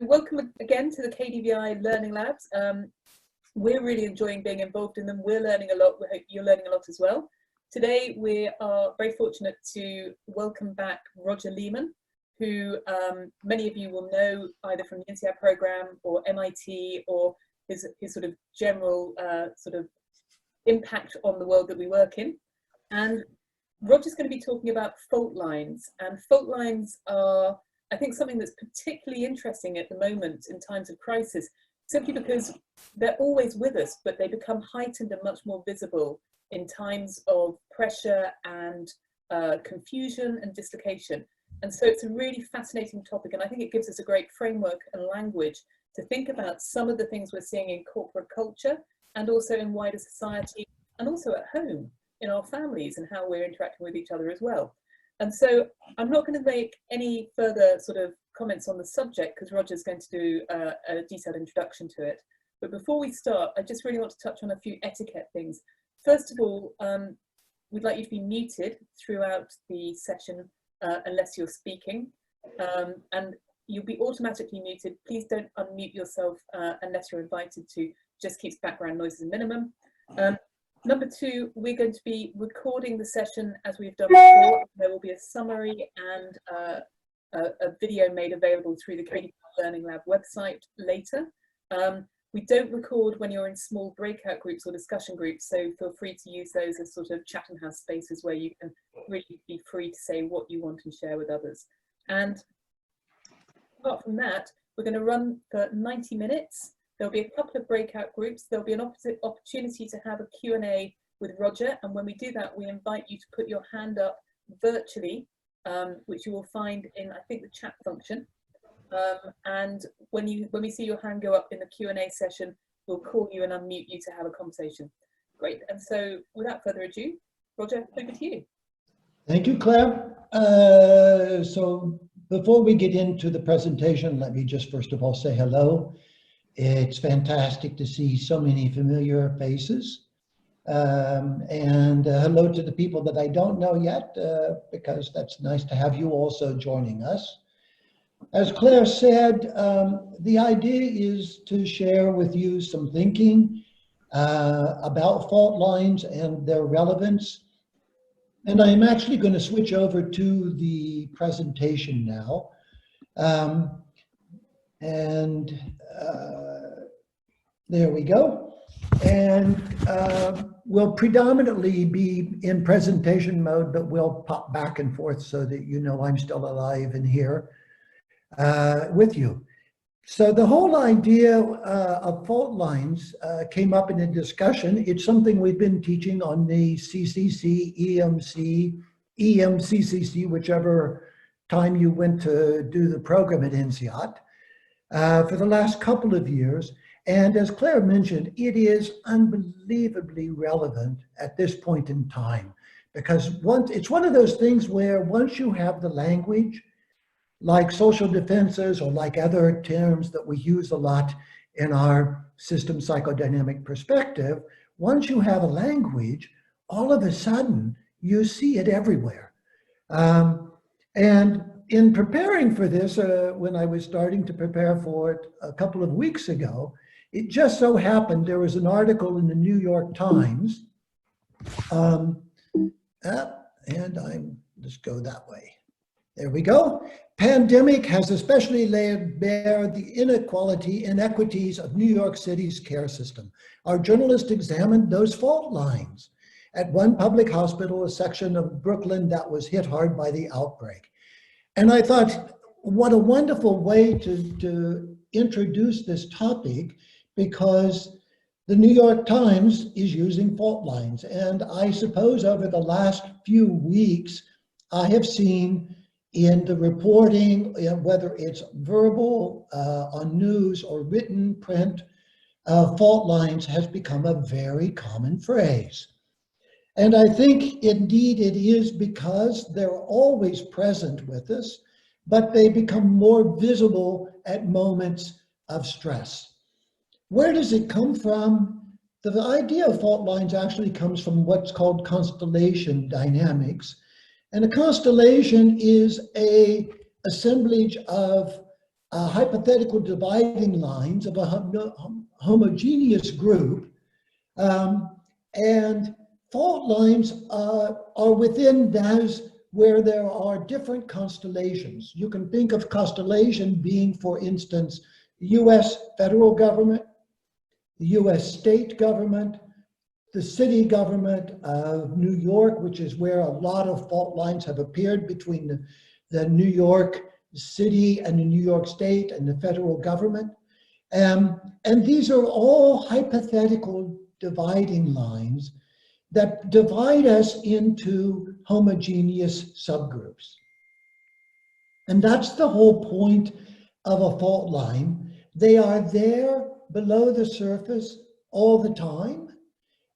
Welcome again to the KDVI Learning Labs. We're really enjoying being involved in them. We're learning a lot. We hope you're learning a lot as well. Today we are very fortunate to welcome back Roger Lehman, who many of you will know either from the INSEAD program or MIT, or his sort of general sort of impact on the world that we work in. And Roger's going to be talking about fault lines, and fault lines are, I think, something that's particularly interesting at the moment in times of crisis, simply because they're always with us, but they become heightened and much more visible in times of pressure and confusion and dislocation. And so it's a really fascinating topic, and I think it gives us a great framework and language to think about some of the things we're seeing in corporate culture and also in wider society, and also at home in our families and how we're interacting with each other as well. And so I'm not going to make any further sort of comments on the subject because Roger's going to do a detailed introduction to it. But before we start, I just really want to touch on a few etiquette things. First of all, we'd like you to be muted throughout the session unless you're speaking. And you'll be automatically muted. Please don't unmute yourself unless you're invited to. Just keeps background noises a minimum. Number two, we're going to be recording the session as we've done before. There will be a summary and a video made available through the KDVI Learning Lab website later. We don't record when you're in small breakout groups or discussion groups, so feel free to use those as sort of chat and house spaces where you can really be free to say what you want and share with others. And apart from that, we're going to run for 90 minutes. There'll be a couple of breakout groups. There'll be an opportunity to have a Q&A with Roger. And when we do that, we invite you to put your hand up virtually, which you will find in, I think, the chat function. And when we see your hand go up in the Q&A session, we'll call you and unmute you to have a conversation. Great. And so without further ado, Roger, over to you. Thank you, Claire. So before we get into the presentation, let me just first of all say hello. It's fantastic to see so many familiar faces. And hello to the people that I don't know yet, because that's nice to have you also joining us. As Claire said, the idea is to share with you some thinking about fault lines and their relevance. And I'm actually going to switch over to the presentation now. There we go. And we'll predominantly be in presentation mode, but we'll pop back and forth so that you know I'm still alive and here with you. So the whole idea of fault lines came up in a discussion. It's something we've been teaching on the CCC, EMC, EMCCC, whichever time you went to do the program at INSEAD, for the last couple of years. And as Claire mentioned, it is unbelievably relevant at this point in time, because it's one of those things where once you have the language, like social defenses or like other terms that we use a lot in our system psychodynamic perspective, once you have a language, all of a sudden you see it everywhere. And in preparing for this, when I was starting to prepare for it a couple of weeks ago, it just so happened there was an article in the New York Times, and let's go that way. There we go. Pandemic has especially laid bare the inequities of New York City's care system. Our journalist examined those fault lines at one public hospital, a section of Brooklyn that was hit hard by the outbreak. And I thought, what a wonderful way to introduce this topic, because the New York Times is using fault lines. And I suppose over the last few weeks, I have seen in the reporting, whether it's verbal, on news or written print, fault lines has become a very common phrase. And I think indeed it is because they're always present with us, but they become more visible at moments of stress. Where does it come from? The idea of fault lines actually comes from what's called constellation dynamics. And a constellation is an assemblage of hypothetical dividing lines of a homogeneous group, and fault lines are within those where there are different constellations. You can think of constellation being, for instance, the US federal government, the US state government, the city government of New York, which is where a lot of fault lines have appeared between the New York city and the New York state and the federal government. And these are all hypothetical dividing lines that divide us into homogeneous subgroups. And that's the whole point of a fault line. They are there below the surface all the time,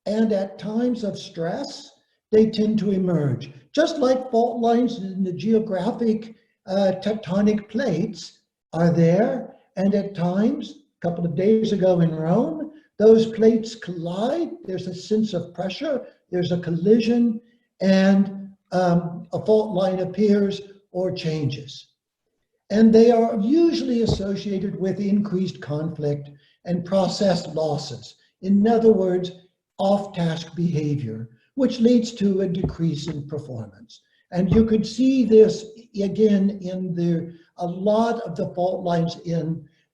and at times of stress, they tend to emerge. Just like fault lines in the geographic tectonic plates are there, and at times, a couple of days ago in Rome, those plates collide, there's a sense of pressure, there's a collision, and a fault line appears or changes. And they are usually associated with increased conflict and process losses. In other words, off-task behavior, which leads to a decrease in performance. And you could see this again in a lot of the fault lines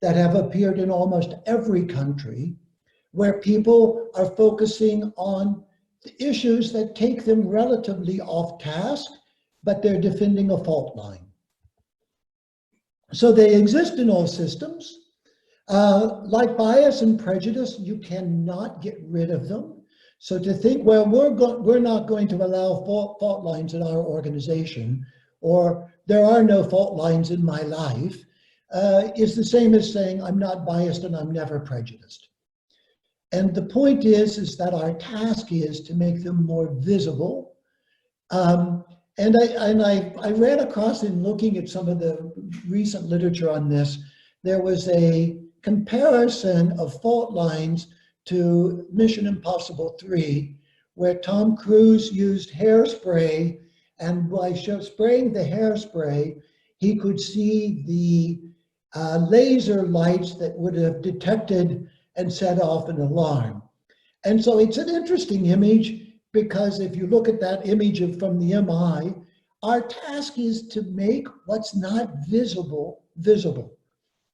that have appeared in almost every country, where people are focusing on the issues that take them relatively off task, but they're defending a fault line. So they exist in all systems. Like bias and prejudice, you cannot get rid of them. So to think, well, we're not going to allow fault lines in our organization, or there are no fault lines in my life, is the same as saying I'm not biased and I'm never prejudiced. And the point is that our task is to make them more visible. And I ran across, in looking at some of the recent literature on this, there was a comparison of fault lines to Mission Impossible 3, where Tom Cruise used hairspray, and by spraying the hairspray, he could see the laser lights that would have detected and set off an alarm. And so it's an interesting image, because if you look at that image from the MI, our task is to make what's not visible, visible.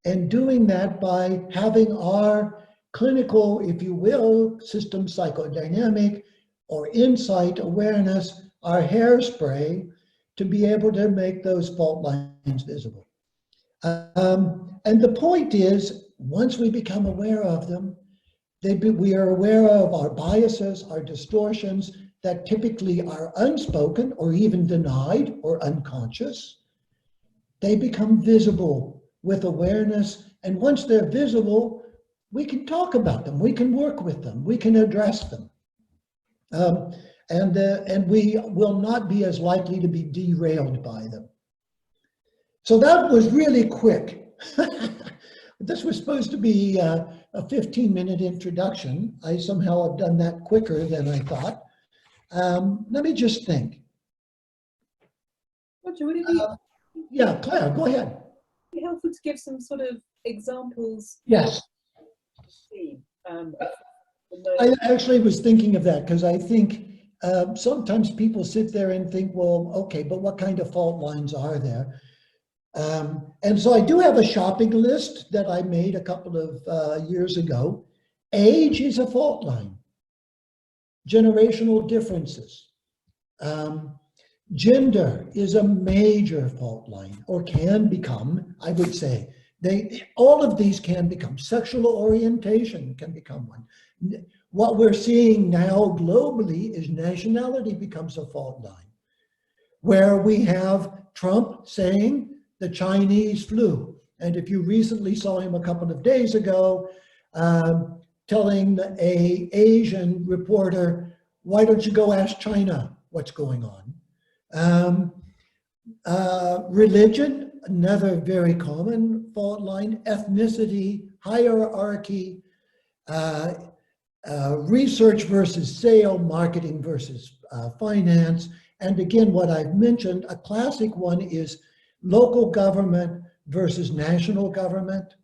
And doing that by having our clinical, if you will, system psychodynamic or insight awareness, our hairspray, to be able to make those fault lines visible. And the point is, once we become aware of them, we are aware of our biases, our distortions that typically are unspoken or even denied or unconscious. They become visible with awareness. And once they're visible, we can talk about them, we can work with them, we can address them. And we will not be as likely to be derailed by them. So that was really quick. This was supposed to be a 15-minute introduction. I somehow have done that quicker than I thought. Let me just think. Roger, would it be yeah, Claire, go ahead. helpful to give some sort of examples? Yes. I actually was thinking of that, because I think sometimes people sit there and think, well, okay, but what kind of fault lines are there? And so I do have a shopping list that I made a couple of years ago. Age is a fault line. Generational differences. Gender is a major fault line, or can become, I would say. All of these can become. Sexual orientation can become one. What we're seeing now globally is nationality becomes a fault line, where we have Trump saying the Chinese flu. And if you recently saw him a couple of days ago, telling an Asian reporter, why don't you go ask China what's going on? Religion, another very common fault line. Ethnicity, hierarchy, research versus sale, marketing versus finance. And again, what I've mentioned, a classic one is local government versus national government,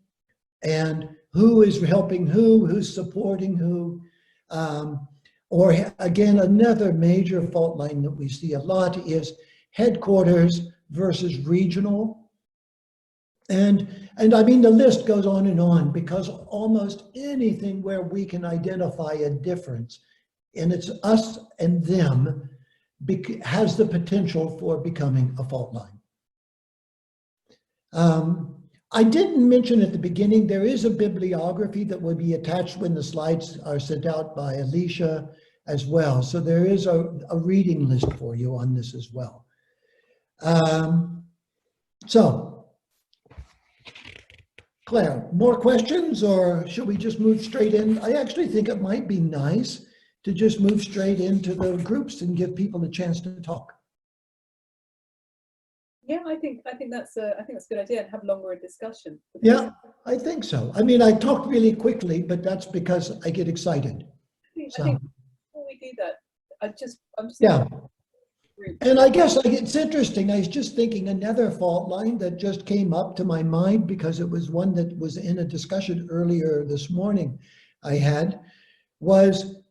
and who is helping who, who's supporting who. Or again, another major fault line that we see a lot is headquarters versus regional. And I mean, the list goes on, because almost anything where we can identify a difference, and it's us and them, has the potential for becoming a fault line. I didn't mention at the beginning, there is a bibliography that will be attached when the slides are sent out by Alicia as well. So there is a reading list for you on this as well. So, Claire, more questions, or should we just move straight in? I actually think it might be nice to just move straight into the groups and give people a chance to talk. Yeah, I think that's a good idea, and have longer a discussion. Yeah, I think so. I mean, I talked really quickly, but that's because I get excited. I think before we do that, I'm just yeah. And I guess it's interesting. I was just thinking another fault line that just came up to my mind, because it was one that was in a discussion earlier this morning I had, was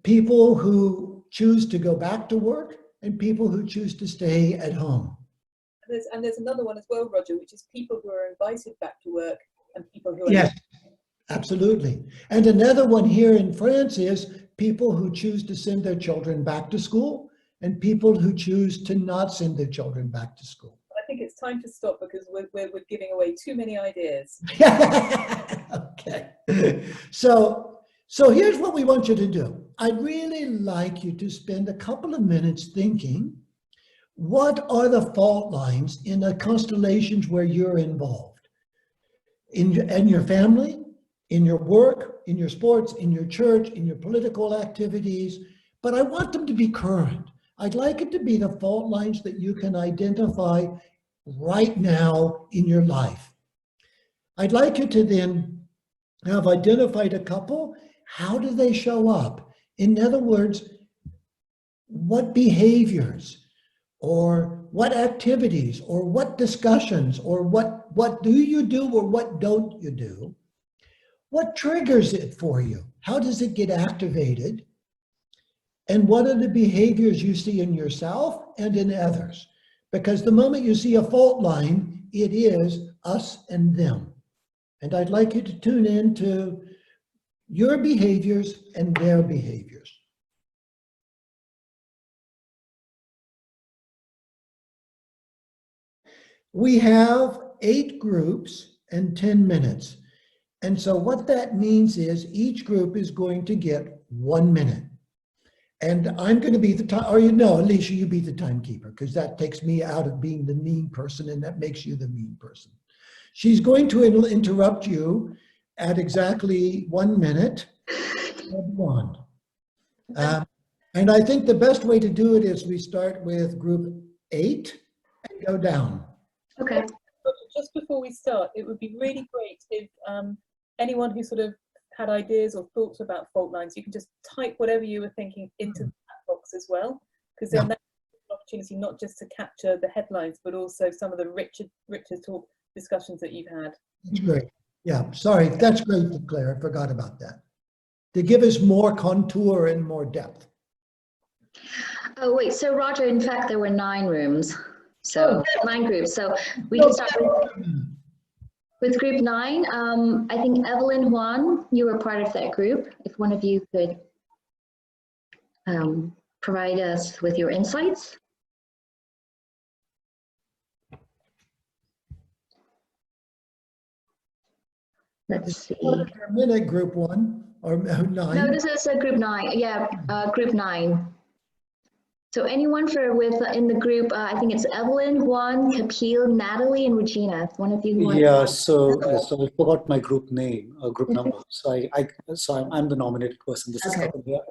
people who choose to go back to work and people who choose to stay at home. And there's another one as well, Roger, which is people who are invited back to work and people who are yes, absolutely. And another one here in France is people who choose to send their children back to school and people who choose to not send their children back to school. I think it's time to stop, because we're giving away too many ideas. Okay. So here's what we want you to do. I'd really like you to spend a couple of minutes thinking, what are the fault lines in the constellations where you're involved? In your family, in your work, in your sports, in your church, in your political activities, but I want them to be current. I'd like it to be the fault lines that you can identify right now in your life. I'd like you to then have identified a couple. How do they show up? In other words, what behaviors or what activities or what discussions or what do you do or what don't you do? What triggers it for you? How does it get activated? And what are the behaviors you see in yourself and in others? Because the moment you see a fault line, it is us and them. And I'd like you to tune in to your behaviors and their behaviors. We have 8 groups and 10 minutes. And so what that means is each group is going to get 1 minute. And I'm going to be the time, or Alicia, you be the timekeeper, because that takes me out of being the mean person and that makes you the mean person. She's going to interrupt you at exactly 1 minute and 1. And I think the best way to do it is we start with group 8 and go down. Okay. Just before we start, it would be really great if anyone who sort of had ideas or thoughts about fault lines, you can just type whatever you were thinking into the chat box as well, because then that's an opportunity not just to capture the headlines, but also some of the richer talk discussions that you've had. That's great. Yeah, sorry, that's great, Claire. I forgot about that. To give us more contour and more depth. Oh, wait, so Roger, in fact, there were 9 rooms. So 9 groups. So we can start with group 9. I think Evelyn Juan, you were part of that group. If one of you could provide us with your insights. Let's see. Minute group 1 or 9? No, this is a group 9. Yeah, group 9. So anyone in the group, I think it's Evelyn, Juan, Kapil, Natalie, and Regina. If one of you want. Yeah, so I forgot my group name, group number. So I'm the nominated person. This is Kapil here.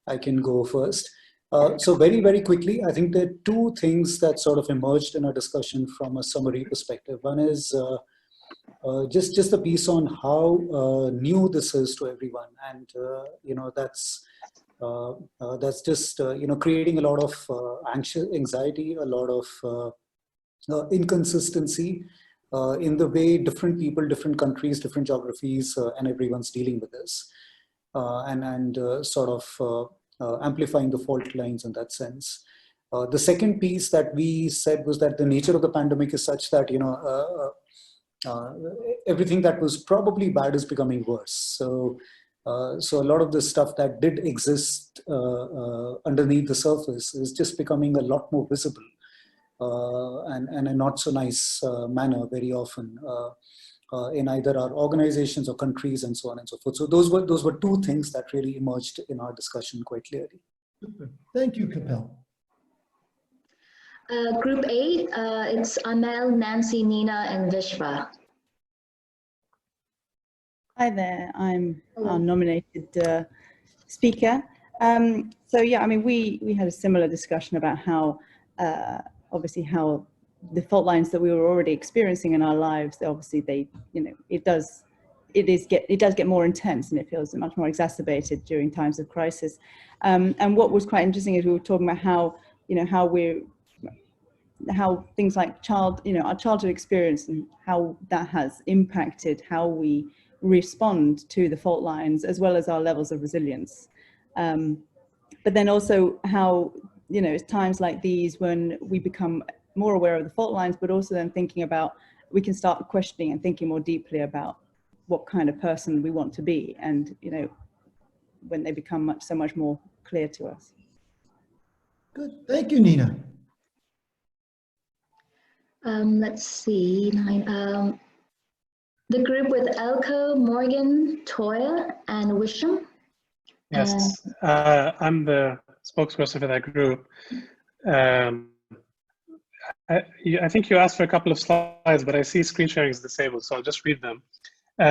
I can go first. So very, very quickly, I think there are 2 things that sort of emerged in our discussion from a summary perspective. One is just a piece on how new this is to everyone, and that's just creating a lot of anxiety, a lot of inconsistency, in the way different people, different countries, different geographies, and everyone's dealing with this, and sort of amplifying the fault lines in that sense. The second piece that we said was that the nature of the pandemic is such that, you know, everything that was probably bad is becoming worse. So a lot of the stuff that did exist underneath the surface is just becoming a lot more visible, and a not so nice manner very often in either our organizations or countries and so on and so forth. So those were two things that really emerged in our discussion quite clearly. Thank you, Kapil. Group 8, it's Amel, Nancy, Nina, and Vishva. Hi there, I'm our nominated speaker. So yeah, I mean, we had a similar discussion about how, obviously how the fault lines that we were already experiencing in our lives, obviously they, you know, it does get more intense, and it feels much more exacerbated during times of crisis. And what was quite interesting is we were talking about how, you know, how things like our childhood experience and how that has impacted how we respond to the fault lines, as well as our levels of resilience. But then also how, you know, it's times like these when we become more aware of the fault lines, but also then thinking about, we can start questioning and thinking more deeply about what kind of person we want to be, and, you know, when they become so much more clear to us. Good, thank you, Nina. Let's see, 9. The group with Elko, Morgan, Toya, and Wisham. Yes, I'm the spokesperson for that group. I think you asked for a couple of slides, but I see screen sharing is disabled, so I'll just read them.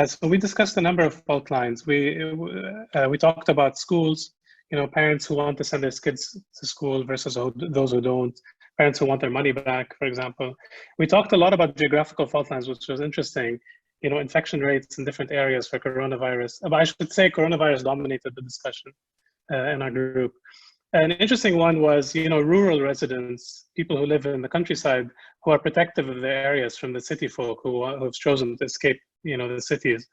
So we discussed a number of fault lines. We talked about schools, you know, parents who want to send their kids to school versus those who don't, parents who want their money back, for example. We talked a lot about geographical fault lines, which was interesting. You know, infection rates in different areas for coronavirus. But I should say coronavirus dominated the discussion in our group. An interesting one was, you know, rural residents, people who live in the countryside, who are protective of their areas from the city folk who have chosen to escape, you know, the cities.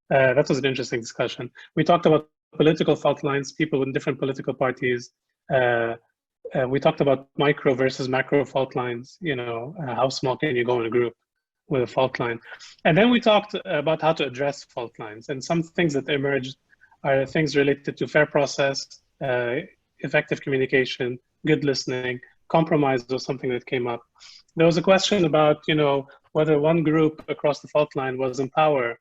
That was an interesting discussion. We talked about political fault lines, people in different political parties. We talked about micro versus macro fault lines, you know, how small can you go in a group with a fault line. And then we talked about how to address fault lines. And some things that emerged are things related to fair process, effective communication, good listening. Compromise was something that came up. There was a question about, you know, whether one group across the fault line was in power,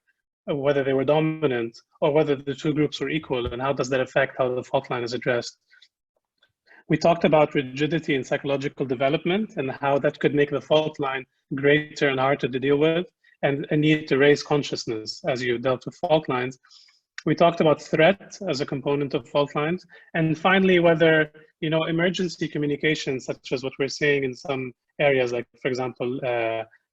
or whether they were dominant, or whether the two groups were equal, and how does that affect how the fault line is addressed. We talked about rigidity in psychological development and how that could make the fault line greater and harder to deal with, and a need to raise consciousness as you dealt with fault lines. We talked about threat as a component of fault lines. And finally, whether, you know, emergency communication, such as what we're seeing in some areas, like, for example,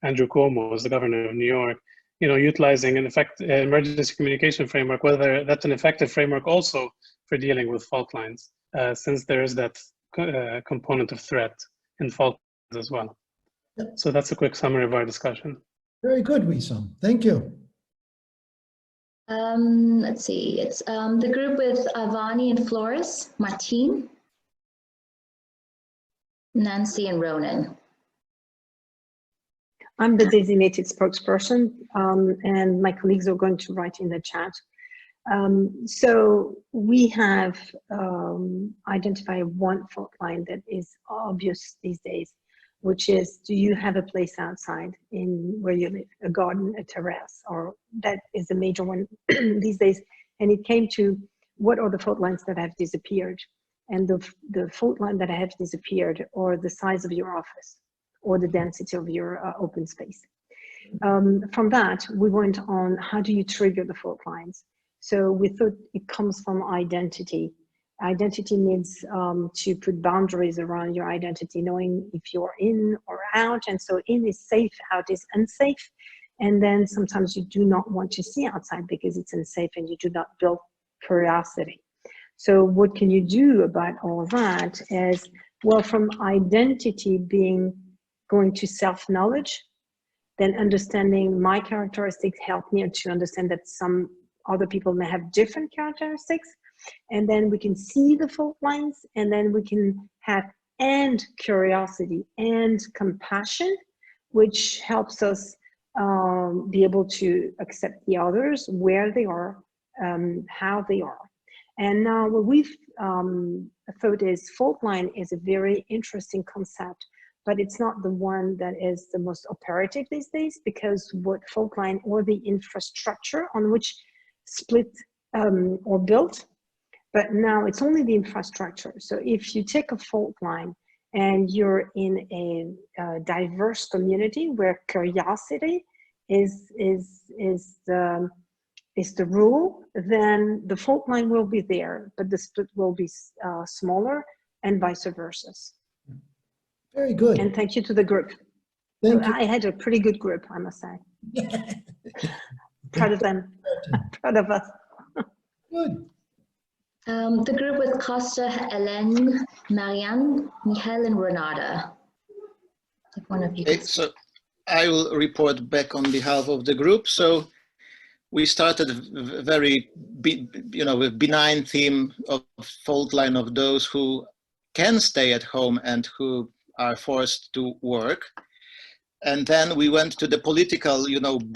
Andrew Cuomo is the governor of New York, you know, utilizing an emergency communication framework, whether that's an effective framework also for dealing with fault lines, since there is that component of threat in fault lines as well. Yep. So that's a quick summary of our discussion. Very good, Wissam. Thank you. Let's see, it's the group with Avani and Flores, Martine, Nancy, and Ronan. I'm the designated spokesperson, and my colleagues are going to write in the chat. So we have identified one fault line that is obvious these days, which is, do you have a place outside in where you live, a garden, a terrace, or that is a major one these days. And it came to, what are the fault lines that have disappeared? And the fault line that have disappeared, or the size of your office, or the density of your open space. From that, we went on, how do you trigger the fault lines? So we thought it comes from identity. Identity needs to put boundaries around your identity, knowing if you're in or out. And so in is safe, out is unsafe. And then sometimes you do not want to see outside because it's unsafe and you do not build curiosity. So what can you do about all that is, well, from identity being going to self-knowledge, then understanding my characteristics helped me to understand that some other people may have different characteristics. And then we can see the fault lines, and then we can have and curiosity and compassion, which helps us be able to accept the others where they are, how they are. And now what we've thought is fault line is a very interesting concept, but it's not the one that is the most operative these days, because what fault line or the infrastructure on which split or built, but now it's only the infrastructure. So if you take a fault line and you're in a diverse community where curiosity is the rule, then the fault line will be there, but the split will be smaller, and vice versa. Very good. And thank you to the group. Thank you. I had a pretty good group, I must say. Proud of them. Proud of us. Good. The group with Costa, Helen, Marianne, Helen Renata. If one of you Okay, so I will report back on behalf of the group. So we started a very, benign theme of fault line of those who can stay at home and who are forced to work. And then we went to the political,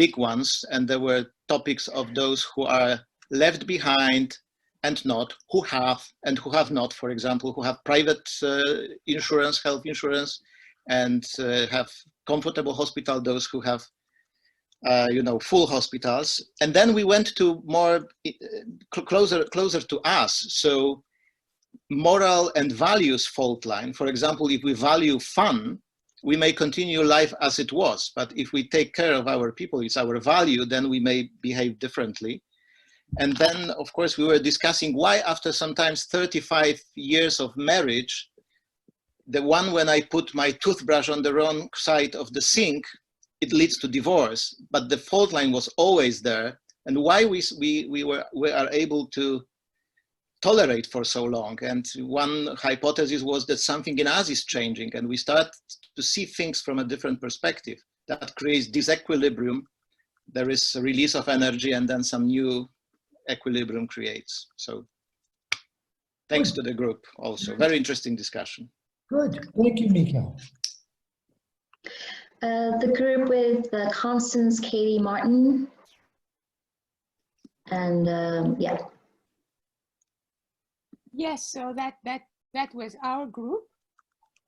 big ones, and there were topics of those who are left behind and not, who have and who have not, for example, who have private insurance, health insurance, and have comfortable hospital, those who have, full hospitals. And then we went to more closer to us. So moral and values fault line. For example, if we value fun, we may continue life as it was. But if we take care of our people, it's our value, then we may behave differently. And then, of course, we were discussing why after sometimes 35 years of marriage, the one when I put my toothbrush on the wrong side of the sink, it leads to divorce. But the fault line was always there. And why we are able to tolerate for so long. And one hypothesis was that something in us is changing, and we start to see things from a different perspective. That creates disequilibrium. There is a release of energy, and then some new equilibrium creates. So thanks to the group also. Very interesting discussion. Good. Thank you, Mika. the group with Constance, Kati Marton, and yeah. Yes, so that was our group,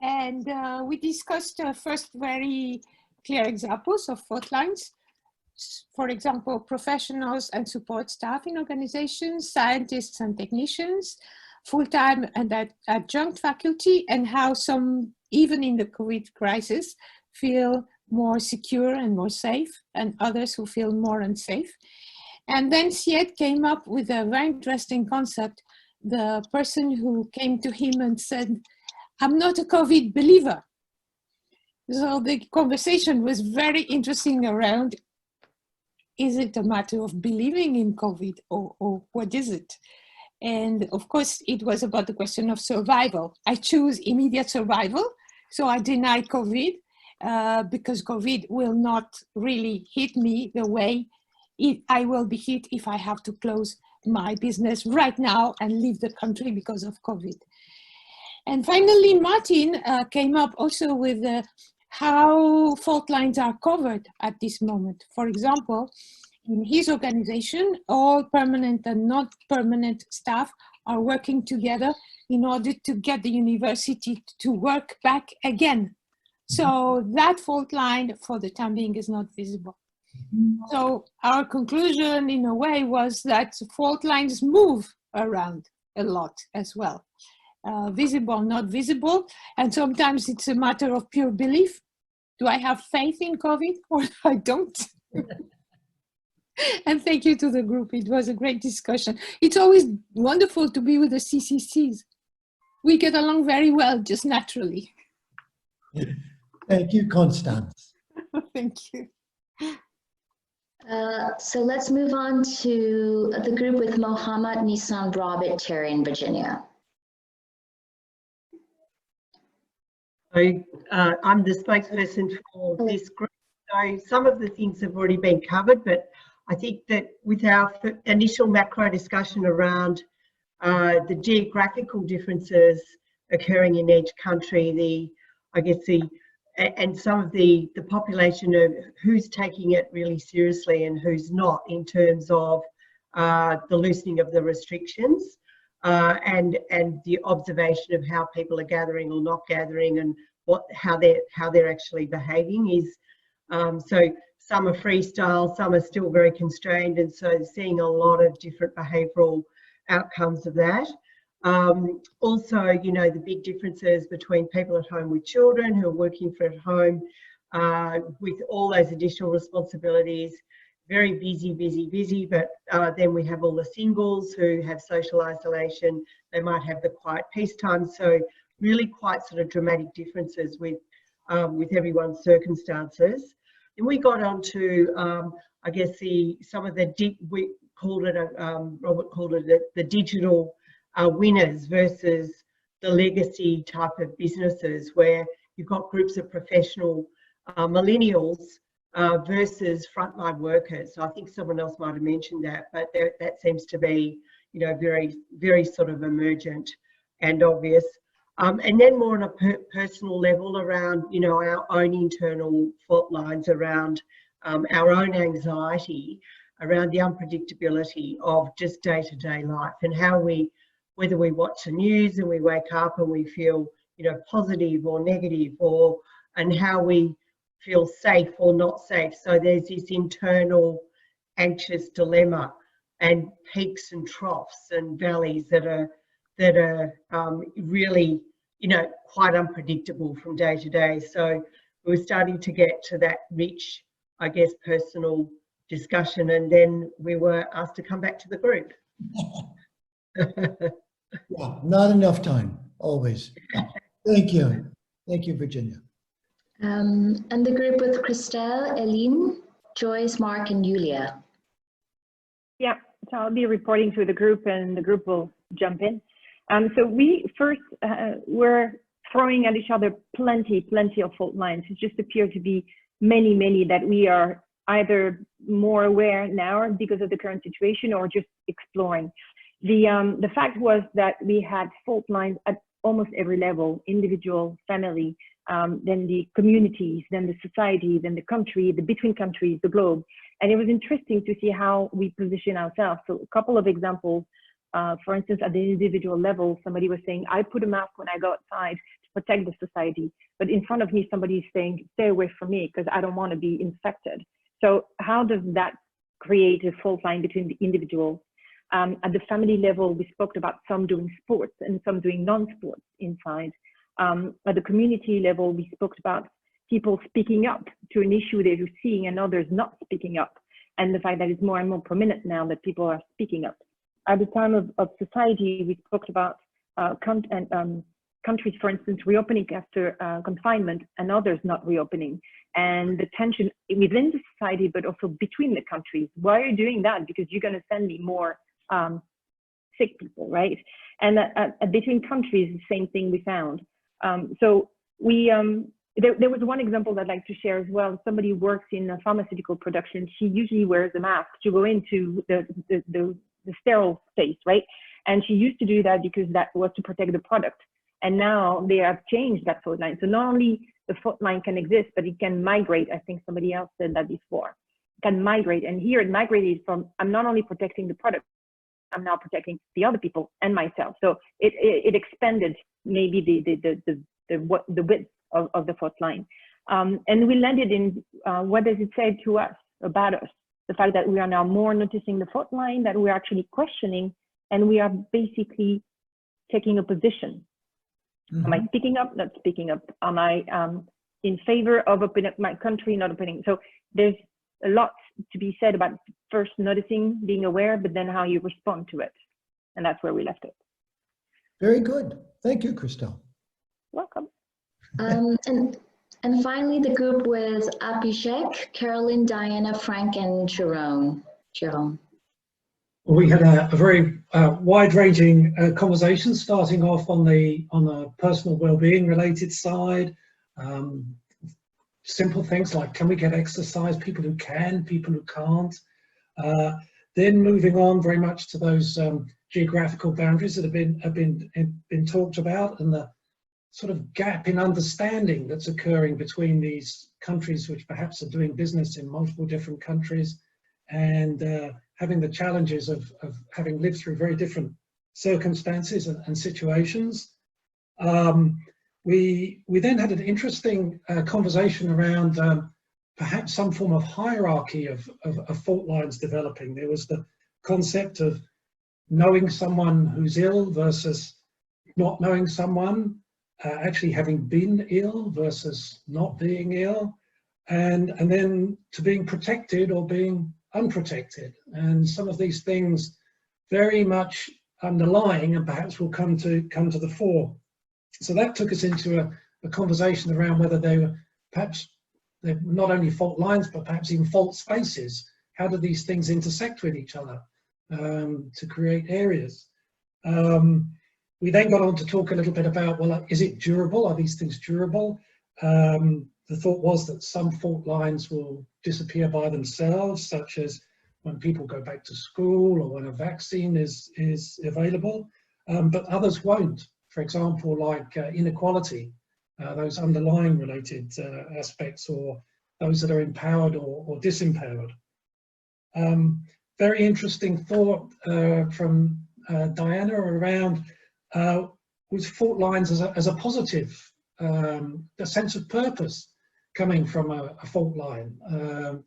and we discussed first very clear examples of fault lines. For example, professionals and support staff in organizations, scientists and technicians, full-time and adjunct faculty, and how some, even in the COVID crisis, feel more secure and more safe, and others who feel more unsafe. And then Siet came up with a very interesting concept. The person who came to him and said, "I'm not a COVID believer." So the conversation was very interesting around, is it a matter of believing in COVID or what is it? And of course, it was about the question of survival. I choose immediate survival, so I deny COVID because COVID will not really hit me the way I will be hit if I have to close my business right now and leave the country because of COVID. And finally, Martine came up also with how fault lines are covered at this moment. For example, in his organization, all permanent and not permanent staff are working together in order to get the university to work back again. So that fault line for the time being is not visible. So our conclusion in a way was that fault lines move around a lot as well. Visible, not visible. And sometimes it's a matter of pure belief. Do I have faith in COVID or I don't? And thank you to the group. It was a great discussion. It's always wonderful to be with the CCCs. We get along very well, just naturally. Thank you, Constance. Thank you. So let's move on to the group with Mohammed, Nissan, Robert, Terry, and Virginia. I'm the spokesperson for this group. So some of the things have already been covered, but I think that with our initial macro discussion around the geographical differences occurring in each country, and some of the population of who's taking it really seriously and who's not in terms of the loosening of the restrictions and the observation of how people are gathering or not gathering and how they're actually behaving is so some are freestyle, some are still very constrained, and so seeing a lot of different behavioural outcomes of that. Also, you know, the big differences between people at home with children who are working from home with all those additional responsibilities, very busy, but then we have all the singles who have social isolation. They might have the quiet peace time. So really quite sort of dramatic differences with everyone's circumstances. And we got onto, I guess, some of the, we called it, Robert called it the digital winners versus the legacy type of businesses, where you've got groups of professional millennials versus frontline workers. So I think someone else might have mentioned that, but that seems to be, you know, very sort of emergent and obvious. And then more on a personal level around, you know, our own internal fault lines around our own anxiety, around the unpredictability of just day-to-day life and how whether we watch the news and we wake up and we feel, you know, positive or negative, and how we feel safe or not safe. So there's this internal anxious dilemma and peaks and troughs and valleys that are really, you know, quite unpredictable from day to day. So we were starting to get to that rich, I guess, personal discussion, and then we were asked to come back to the group. Yeah, not enough time, always. Thank you. Thank you, Virginia. And the group with Christelle, Eileen, Joyce, Mark, and Julia. Yeah, so I'll be reporting to the group and the group will jump in. So we first were throwing at each other plenty of fault lines. It just appeared to be many that we are either more aware now because of the current situation or just exploring. The fact was that we had fault lines at almost every level: individual, family, then the communities, then the society, then the country, the between countries, the globe. And it was interesting to see how we position ourselves. So a couple of examples. For instance, at the individual level, somebody was saying, I put a mask when I go outside to protect the society. But in front of me, somebody is saying, stay away from me because I don't want to be infected. So how does that create a fault line between the individuals? At the family level, we spoke about some doing sports and some doing non-sports inside. At the community level, we spoke about people speaking up to an issue they were seeing and others not speaking up. And the fact that it's more and more prominent now that people are speaking up. At the time of society, we spoke about countries, for instance, reopening after confinement and others not reopening. And the tension within the society, but also between the countries. Why are you doing that? Because you're going to send me more sick people, right? And between countries, the same thing we found. So there was one example I'd like to share as well. Somebody who works in pharmaceutical production. She usually wears a mask to go into the sterile space, right? And she used to do that because that was to protect the product. And now they have changed that fault line. So not only the fault line can exist, but it can migrate. I think somebody else said that before. It can migrate. And here it migrated from, I'm not only protecting the product, I'm now protecting the other people and myself. So it expanded maybe the width of the fault line. And we landed in what does it say to us about us? The fact that we are now more noticing the fault line, that we're actually questioning, and we are basically taking a position. Mm-hmm. Am I speaking up, not speaking up? Am I in favor of opening up my country, not opening? So there's a lot to be said about first noticing, being aware, but then how you respond to it. And that's where we left it. Very good. Thank you, Christelle. Welcome. And finally, the group with Abhishek, Carolyn, Diana, Frank, and Jerome. We had a very wide-ranging conversation, starting off on the personal well-being related side, simple things like, can we get exercise? People who can, people who can't. Then moving on very much to those geographical boundaries that have been talked about, and the sort of gap in understanding that's occurring between these countries which perhaps are doing business in multiple different countries, and having the challenges of having lived through very different circumstances and situations. We then had an interesting conversation around perhaps some form of hierarchy of fault lines developing. There was the concept of knowing someone who's ill versus not knowing someone, actually having been ill versus not being ill, and then to being protected or being unprotected. And some of these things very much underlying and perhaps will come to the fore. So that took us into a conversation around whether they were perhaps they're not only fault lines, but perhaps even fault spaces. How do these things intersect with each other to create areas? We then got on to talk a little bit about, well, is it durable? Are these things durable? The thought was that some fault lines will disappear by themselves, such as when people go back to school or when a vaccine is available, but others won't. For example, like inequality, those underlying related aspects, or those that are empowered or disempowered. Very interesting thought from Diana around was fault lines as a positive, the sense of purpose coming from a fault line.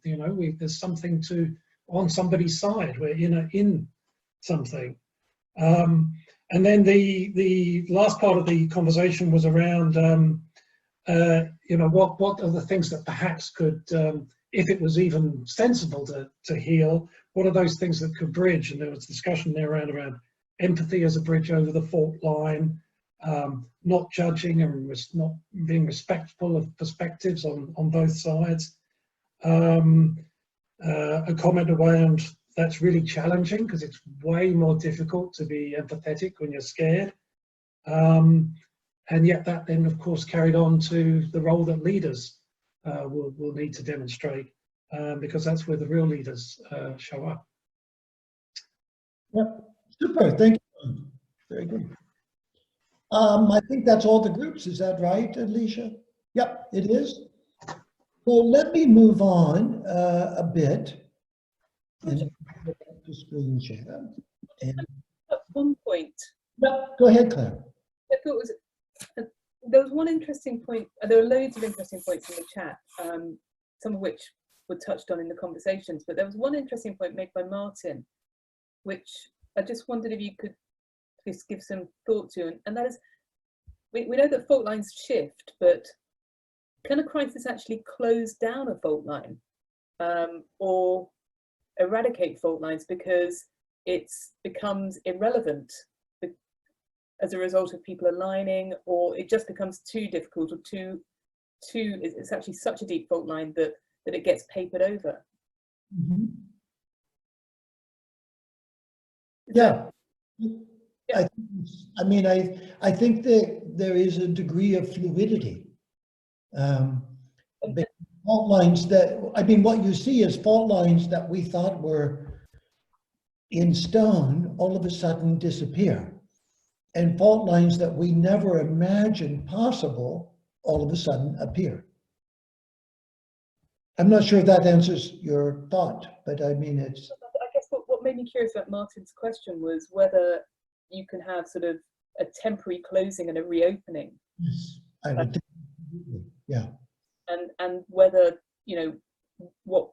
You know, there's something on somebody's side, we're in something. And then the last part of the conversation was around, you know, what are the things that perhaps could, if it was even sensible to heal, what are those things that could bridge? And there was discussion there around empathy as a bridge over the fault line, not judging and not being respectful of perspectives on both sides. A comment around that's really challenging because it's way more difficult to be empathetic when you're scared. And yet that then, of course, carried on to the role that leaders will need to demonstrate, because that's where the real leaders show up. Yep, super, thank you. Very good. I think that's all the groups, is that right, Alicia? Yep, it is. Well, let me move on a bit. And to screen share. And at one point. Yep, go ahead, Claire. I thought it was, there was one interesting point, there were loads of interesting points in the chat, some of which were touched on in the conversations, but there was one interesting point made by Martin, which I just wondered if you could just give some thought to, and that is, we know that fault lines shift, but can a crisis actually close down a fault line, or eradicate fault lines because it becomes irrelevant as a result of people aligning, or it just becomes too difficult, or it's actually such a deep fault line that it gets papered over? Mm-hmm. Yeah. I mean, I think that there is a degree of fluidity. Fault lines that, I mean, what you see is fault lines that we thought were in stone all of a sudden disappear. And fault lines that we never imagined possible all of a sudden appear. I'm not sure if that answers your thought, but I mean, it's... I guess what made me curious about Martin's question was whether you can have sort of a temporary closing and a reopening. Yes, I would think, yeah. And whether, you know, what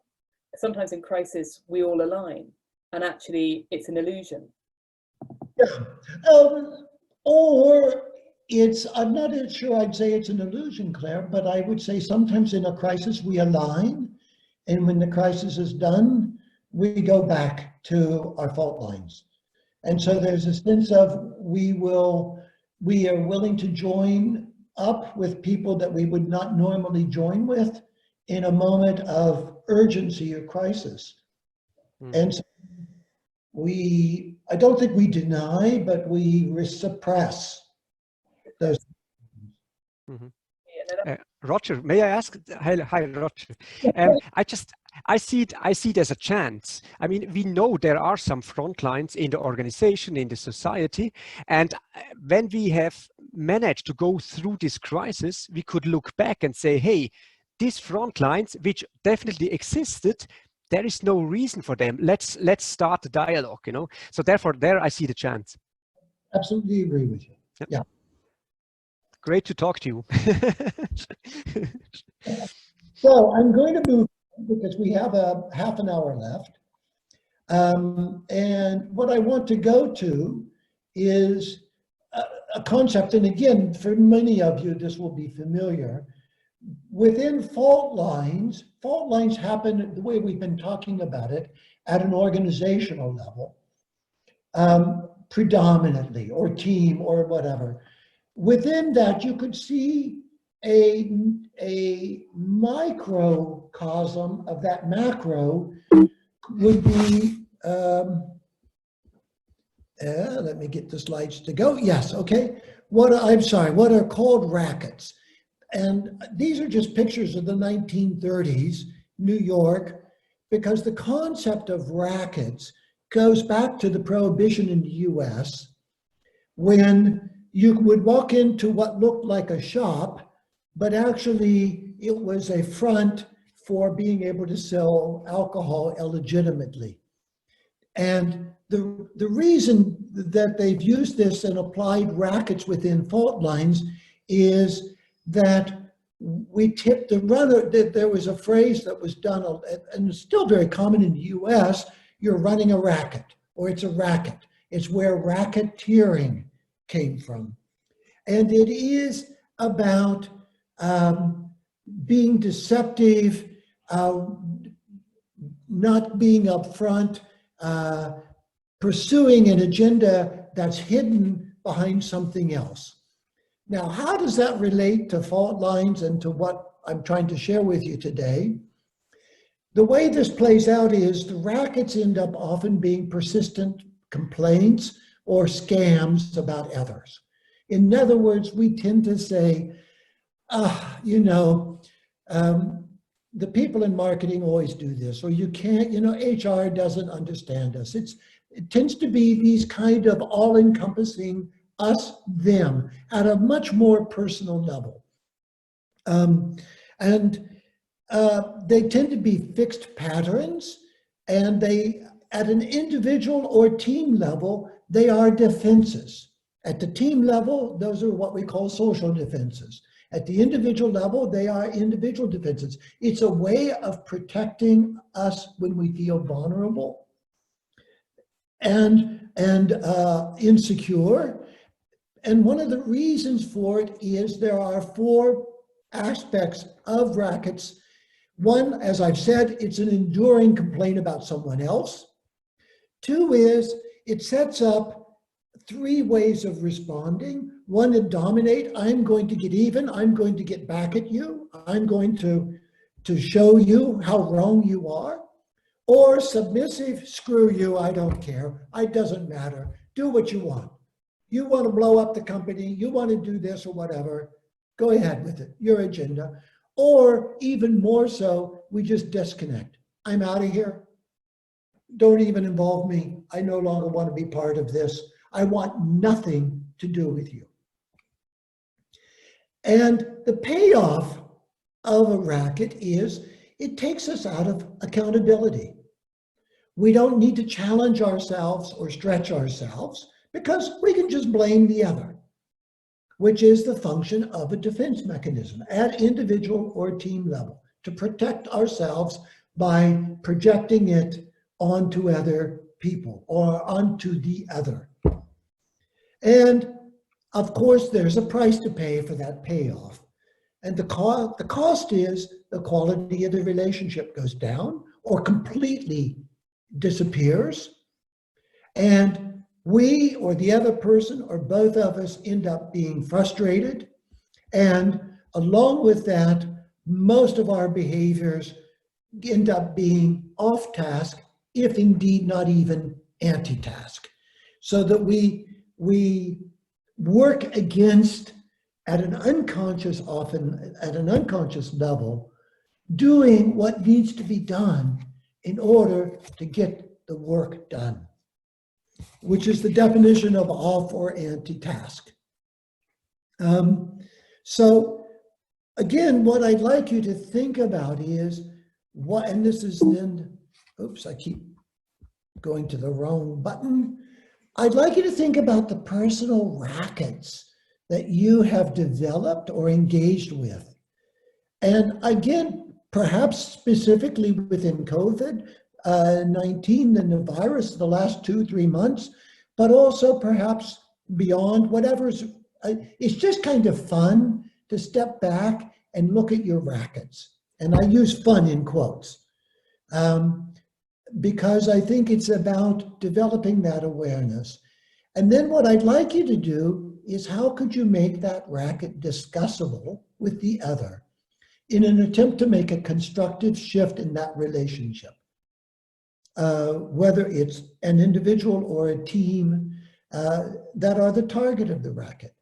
sometimes in crisis we all align and actually it's an illusion. Yeah. Or it's, I'm not sure I'd say it's an illusion, Claire, but I would say sometimes in a crisis we align, and when the crisis is done, we go back to our fault lines. And so there's a sense of we are willing to join up with people that we would not normally join with in a moment of urgency or crisis. And so I don't think we deny, but we suppress those. Roger, may I ask? Hi, Roger. I see it as a chance. I mean, we know there are some front lines in the organization, in the society, and when we have managed to go through this crisis, we could look back and say, hey, these front lines, which definitely existed, there is no reason for them. Let's start the dialogue, you know. So therefore, there I see the chance. Absolutely agree with you. Yep. Yeah. Great to talk to you. So I'm going to move because we have a half an hour left. And what I want to go to is a concept, and again, for many of you, this will be familiar. Within fault lines happen the way we've been talking about it at an organizational level, predominantly, or team, or whatever. Within that, you could see a microcosm of that macro would be, let me get the slides to go. Yes, okay. What are called rackets. And these are just pictures of the 1930s, New York, because the concept of rackets goes back to the Prohibition in the US, when you would walk into what looked like a shop, but actually it was a front for being able to sell alcohol illegitimately. And the reason that they've used this and applied rackets within fault lines is that we tipped the runner. There was a phrase that was done, and it's still very common in the US, you're running a racket, or it's a racket. It's where racketeering came from. And it is about being deceptive, not being upfront, pursuing an agenda that's hidden behind something else. Now, how does that relate to fault lines and to what I'm trying to share with you today? The way this plays out is the rackets end up often being persistent complaints or scams about others. In other words, we tend to say, the people in marketing always do this, or you can't, HR doesn't understand us. It tends to be these kind of all-encompassing us, them, at a much more personal level. They tend to be fixed patterns, and they, at an individual or team level, they are defenses. At the team level, those are what we call social defenses. At the individual level, they are individual defenses. It's a way of protecting us when we feel vulnerable and insecure. And one of the reasons for it is there are 4 aspects of rackets. One, as I've said, it's an enduring complaint about someone else. 2 is it sets up 3 ways of responding. 1, to dominate. I'm going to get even. I'm going to get back at you. I'm going to show you how wrong you are. Or submissive, screw you, I don't care. It doesn't matter. Do what you want. You want to blow up the company, you want to do this or whatever, go ahead with it, your agenda. Or even more so, we just disconnect. I'm out of here. Don't even involve me. I no longer want to be part of this. I want nothing to do with you. And the payoff of a racket is it takes us out of accountability. We don't need to challenge ourselves or stretch ourselves because we can just blame the other, which is the function of a defense mechanism at individual or team level, to protect ourselves by projecting it onto other people or onto the other. And of course, there's a price to pay for that payoff. And the cost is the quality of the relationship goes down or completely disappears. And we or the other person or both of us end up being frustrated. And along with that, most of our behaviors end up being off task, if indeed not even anti-task. So that we work against at an unconscious, often at an unconscious level, doing what needs to be done in order to get the work done, which is the definition of off or anti-task. So again, what I'd like you to think about is what, and this is then, oops, I keep going to the wrong button. I'd like you to think about the personal rackets that you have developed or engaged with. And again, perhaps specifically within COVID-19 and the virus, the last 2-3 months, but also perhaps beyond, whatever's, it's just kind of fun to step back and look at your rackets. And I use fun in quotes, because I think it's about developing that awareness. And then what I'd like you to do is, how could you make that racket discussable with the other in an attempt to make a constructive shift in that relationship, whether it's an individual or a team that are the target of the racket.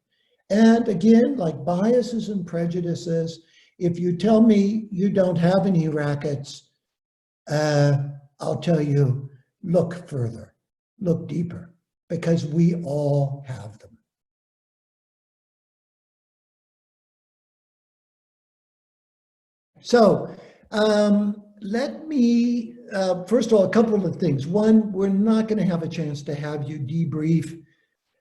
And again, like biases and prejudices, if you tell me you don't have any rackets, I'll tell you, look further, look deeper, because we all have them. So let me, first of all, a couple of things. One, we're not going to have a chance to have you debrief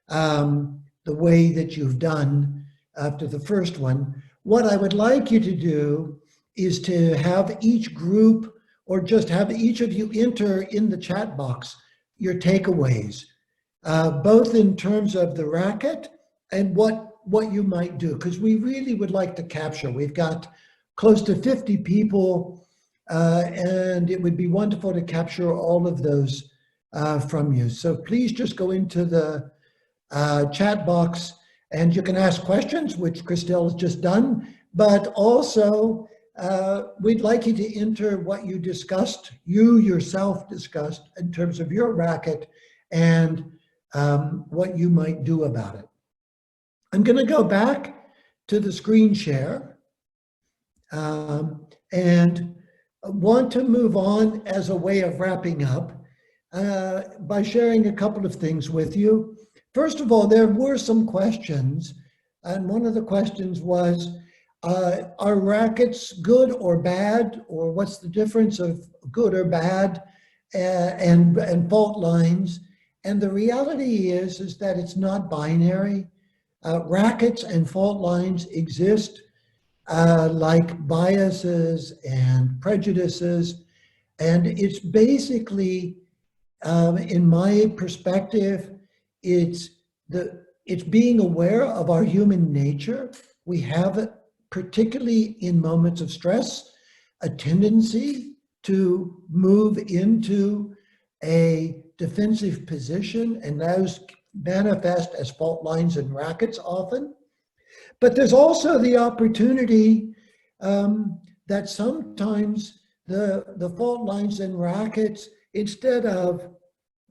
the way that you've done after the first one. What I would like you to do is to have each group, or just have each of you enter in the chat box your takeaways, both in terms of the racket and what you might do, because we really would like to capture. We've got close to 50 people, and it would be wonderful to capture all of those from you. So please just go into the chat box, and you can ask questions, which Christelle has just done, but also we'd like you to enter what you discussed, you yourself discussed, in terms of your racket and what you might do about it. I'm going to go back to the screen share and want to move on as a way of wrapping up by sharing a couple of things with you. First of all, there were some questions, and one of the questions was, are rackets good or bad, or what's the difference of good or bad and fault lines? And the reality is that it's not binary. Rackets and fault lines exist like biases and prejudices, and it's basically, in my perspective, it's being aware of our human nature. We have it, particularly in moments of stress, a tendency to move into a defensive position, and those manifest as fault lines and rackets often. But there's also the opportunity that sometimes the fault lines and rackets, instead of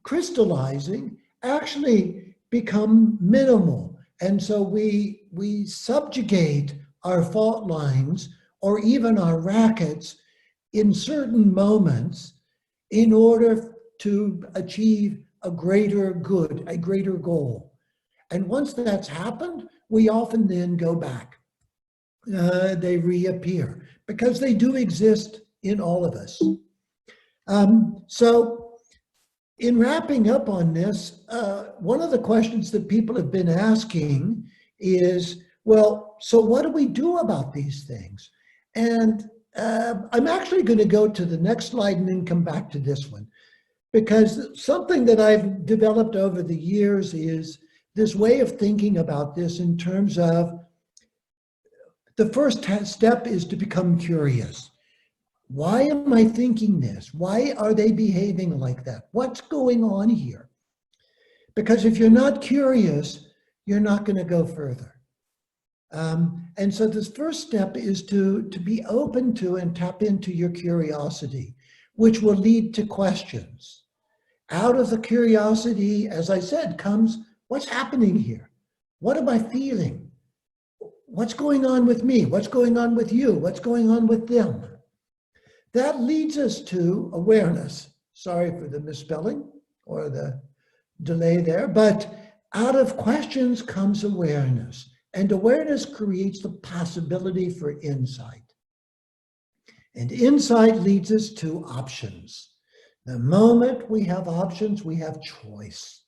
crystallizing, actually become minimal. And so we subjugate our fault lines or even our rackets in certain moments in order to achieve a greater good, a greater goal. And once that's happened, we often then go back. They reappear because they do exist in all of us. So in wrapping up on this, one of the questions that people have been asking is, well, so what do we do about these things? And I'm actually going to go to the next slide and then come back to this one, because something that I've developed over the years is this way of thinking about this in terms of the first step is to become curious. Why am I thinking this? Why are they behaving like that? What's going on here? Because if you're not curious, you're not going to go further. And so this first step is to be open to and tap into your curiosity, which will lead to questions. Out of the curiosity, as I said, comes what's happening here? What am I feeling? what's going on with me? What's going on with you? What's going on with them? That leads us to awareness. Sorry for the misspelling or the delay there, but out of questions comes awareness, and awareness creates the possibility for insight. And insight leads us to options. The moment we have options, we have choice.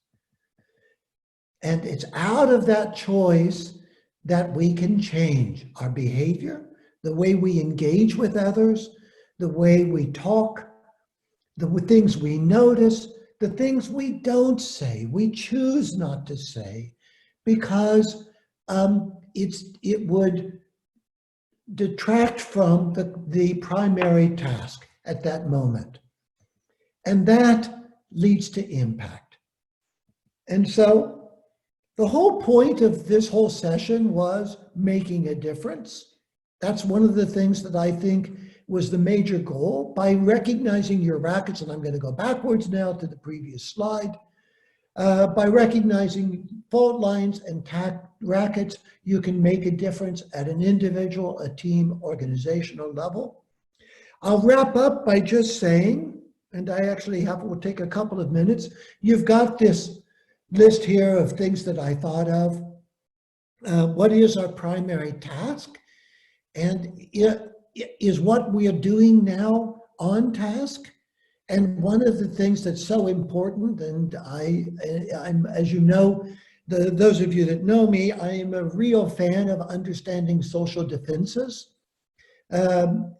And it's out of that choice that we can change our behavior, the way we engage with others, the way we talk, the things we notice, the things we don't say, we choose not to say, because it would detract from the primary task at that moment. And that leads to impact. And so the whole point of this whole session was making a difference. That's one of the things that I think was the major goal. By recognizing your rackets, and I'm going to go backwards now to the previous slide, by recognizing fault lines and rackets, you can make a difference at an individual, a team, organizational level. I'll wrap up by just saying, and I actually will take a couple of minutes, you've got this list here of things that I thought of. What is our primary task? And is what we are doing now on task? And one of the things that's so important, and I'm, as you know, those of you that know me, I am a real fan of understanding social defenses. And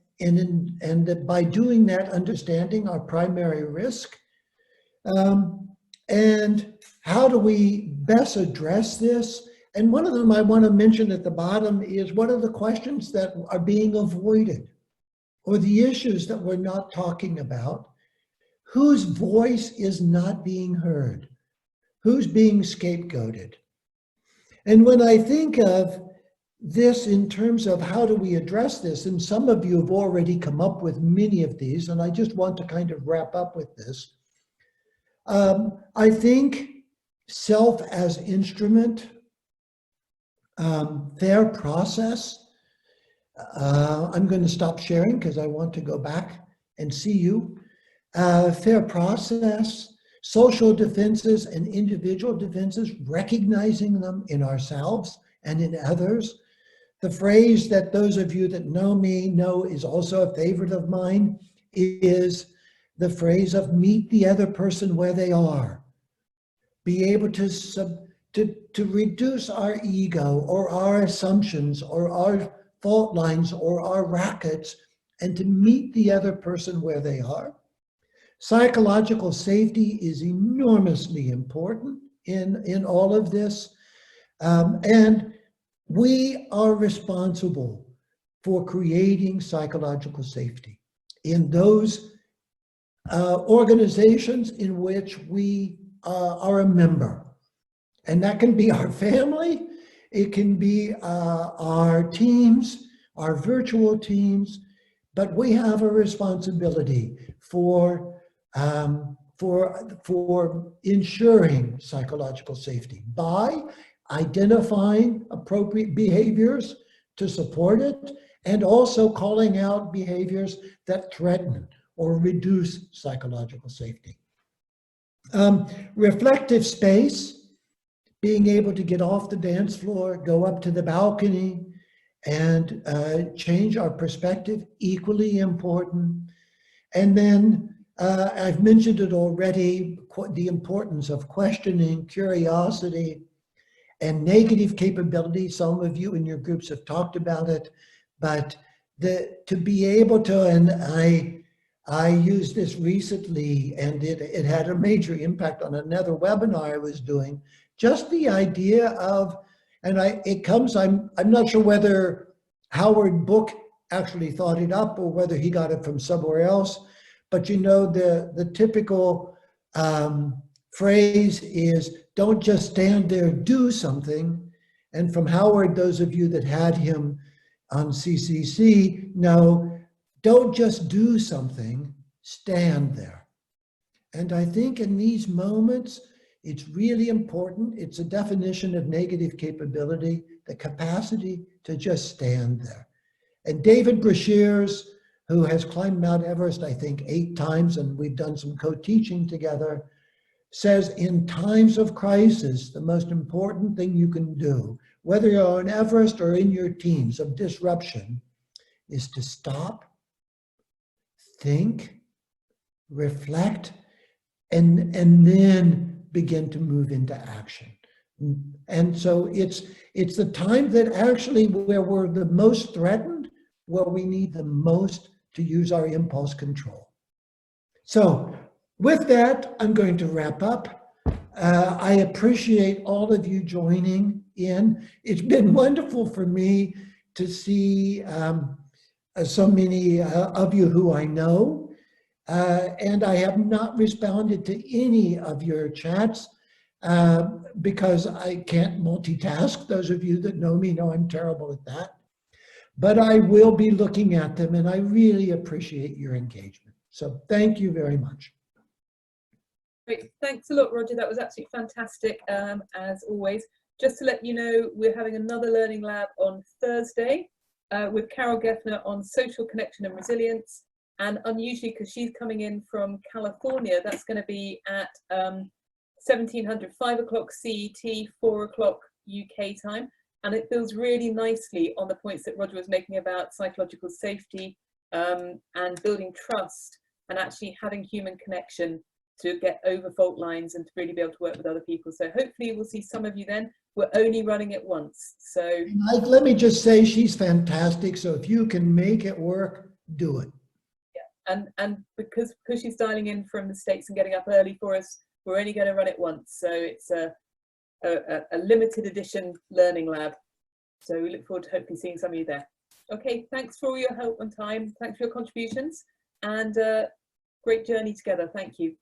by doing that, understanding our primary risk. And how do we best address this? And one of them I want to mention at the bottom is, what are the questions that are being avoided, or the issues that we're not talking about? Whose voice is not being heard? Who's being scapegoated? And when I think of this in terms of how do we address this, and some of you have already come up with many of these, and I just want to kind of wrap up with this. I think self as instrument, fair process. I'm going to stop sharing because I want to go back and see you. Fair process, social defenses and individual defenses, recognizing them in ourselves and in others. The phrase that those of you that know me know is also a favorite of mine is the phrase of meet the other person where they are. Be able to reduce our ego or our assumptions or our fault lines or our rackets, and to meet the other person where they are. Psychological safety is enormously important in all of this. And we are responsible for creating psychological safety in those organizations in which we are a member. And that can be our family, it can be our teams, our virtual teams, but we have a responsibility for ensuring psychological safety by identifying appropriate behaviors to support it, and also calling out behaviors that threaten or reduce psychological safety. Reflective space, being able to get off the dance floor, go up to the balcony, and change our perspective, equally important. And then I've mentioned it already, the importance of questioning, curiosity, and negative capability. Some of you in your groups have talked about it, but to be able to, and I used this recently, and it had a major impact on another webinar I was doing, just the idea of, and I'm not sure whether Howard Book actually thought it up or whether he got it from somewhere else, but you know, the typical phrase is, don't just stand there, do something. And from Howard, those of you that had him on CCC know, don't just do something, stand there. And I think in these moments, it's really important. It's a definition of negative capability, the capacity to just stand there. And David Brashears, who has climbed Mount Everest, I think 8 times, and we've done some co-teaching together, says in times of crisis, the most important thing you can do, whether you're on Everest or in your teams of disruption, is to stop, think, reflect, and then begin to move into action. And so it's the time that actually where we're the most threatened, where we need the most to use our impulse control. So with that, I'm going to wrap up. I appreciate all of you joining in. It's been wonderful for me to see so many of you who I know, and I have not responded to any of your chats because I can't multitask. Those of you that know me know I'm terrible at that. But I will be looking at them, and I really appreciate your engagement. So thank you very much. Great, thanks a lot, Roger. That was absolutely fantastic, as always. Just to let you know, we're having another learning lab on Thursday with Carol Geffner on social connection and resilience. And unusually, because she's coming in from California, that's going to be at 1700, 5 o'clock CET, 4 o'clock UK time. And it builds really nicely on the points that Roger was making about psychological safety and building trust and actually having human connection to get over fault lines and to really be able to work with other people. So hopefully we'll see some of you then. We're only running it once. So let me just say she's fantastic. So if you can make it work, do it. Yeah, and because she's dialing in from the States and getting up early for us, we're only going to run it once. So it's a limited edition learning lab. So we look forward to hopefully seeing some of you there. Okay, thanks for all your help and time. Thanks for your contributions and great journey together. Thank you.